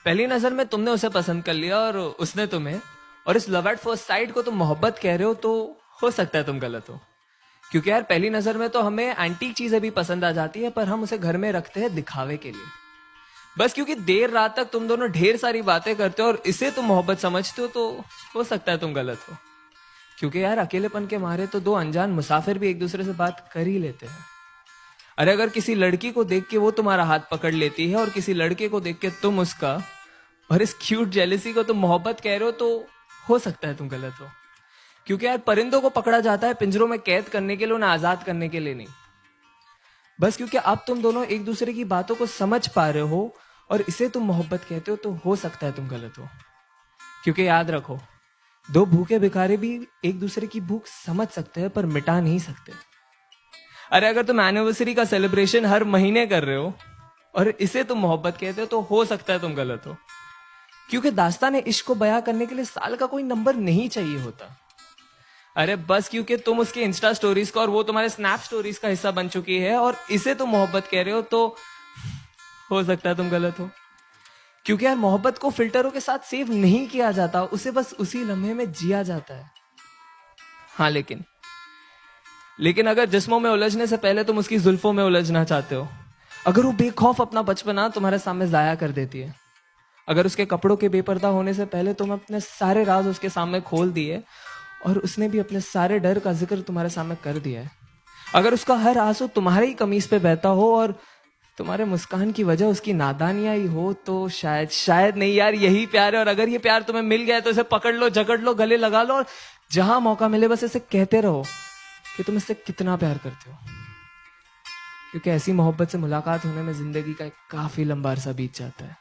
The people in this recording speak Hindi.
पहली नजर में तुमने उसे पसंद कर लिया और उसने तुम्हें, और इस लव एट फर्स्ट साइट को तुम मोहब्बत कह रहे हो, तो हो सकता है तुम गलत हो। क्योंकि यार पहली नजर में तो हमें एंटीक चीजें भी पसंद आ जाती है, पर हम उसे घर में रखते हैं दिखावे के लिए। बस क्योंकि देर रात तक तुम दोनों ढेर सारी बातें करते हो और इसे तुम मोहब्बत समझते हो, तो हो सकता है तुम गलत हो। क्योंकि यार अकेलेपन के मारे तो दो अनजान मुसाफिर भी एक दूसरे से बात कर ही लेते हैं। अरे अगर किसी लड़की को देख के वो तुम्हारा हाथ पकड़ लेती है और किसी लड़के को देख के तुम उसका, और इस क्यूट जेलेसी को तुम मोहब्बत कह रहे हो, तो हो सकता है तुम गलत हो। क्योंकि यार परिंदों को पकड़ा जाता है पिंजरों में कैद करने के लिए, उन्हें आजाद करने के लिए नहीं। बस क्योंकि अब तुम दोनों एक दूसरे की बातों को समझ पा रहे हो और इसे तुम मोहब्बत कहते हो, तो हो सकता है तुम गलत हो। क्योंकि याद रखो, दो भूखे भिखारी भी एक दूसरे की भूख समझ सकते हैं पर मिटा नहीं सकते। अरे अगर तुम एनिवर्सरी का सेलिब्रेशन हर महीने कर रहे हो और इसे तुम मोहब्बत कहते हो, तो हो सकता है तुम गलत हो। क्योंकि दास्तान इश्क को बयां करने के लिए साल का कोई नंबर नहीं चाहिए होता। अरे बस क्योंकि तुम उसके इंस्टा स्टोरीज का और वो तुम्हारे स्नैप स्टोरीज का हिस्सा बन चुकी है और इसे तुम मोहब्बत कह रहे हो, तो हो सकता है तुम गलत हो। क्योंकि यार मोहब्बत को फिल्टरों के साथ सेव नहीं किया जाता, उसे बस उसी लम्हे में जिया जाता है। हाँ लेकिन अगर जिस्मों में उलझने से पहले तुम उसकी जुल्फों में उलझना चाहते हो, अगर वो बेखौफ अपना बचपना तुम्हारे सामने जाया कर देती है, अगर उसके कपड़ों के बेपर्दा होने से पहले तुम अपने सारे राज उसके सामने खोल दिए और उसने भी अपने सारे डर का जिक्र तुम्हारे सामने कर दिया है, अगर उसका हर आंसू तुम्हारे ही कमीज पे बहता हो और तुम्हारे मुस्कान की वजह उसकी नादानियां ही हो, तो शायद नहीं यार, यही प्यार है। और अगर ये प्यार तुम्हें मिल गया है तो इसे पकड़ लो, जकड़ लो, गले लगा लो और जहां मौका मिले बस इसे कहते रहो कि तुम इससे कितना प्यार करते हो। क्योंकि ऐसी मोहब्बत से मुलाकात होने में जिंदगी का एक काफी लंबा अरसा बीत जाता है।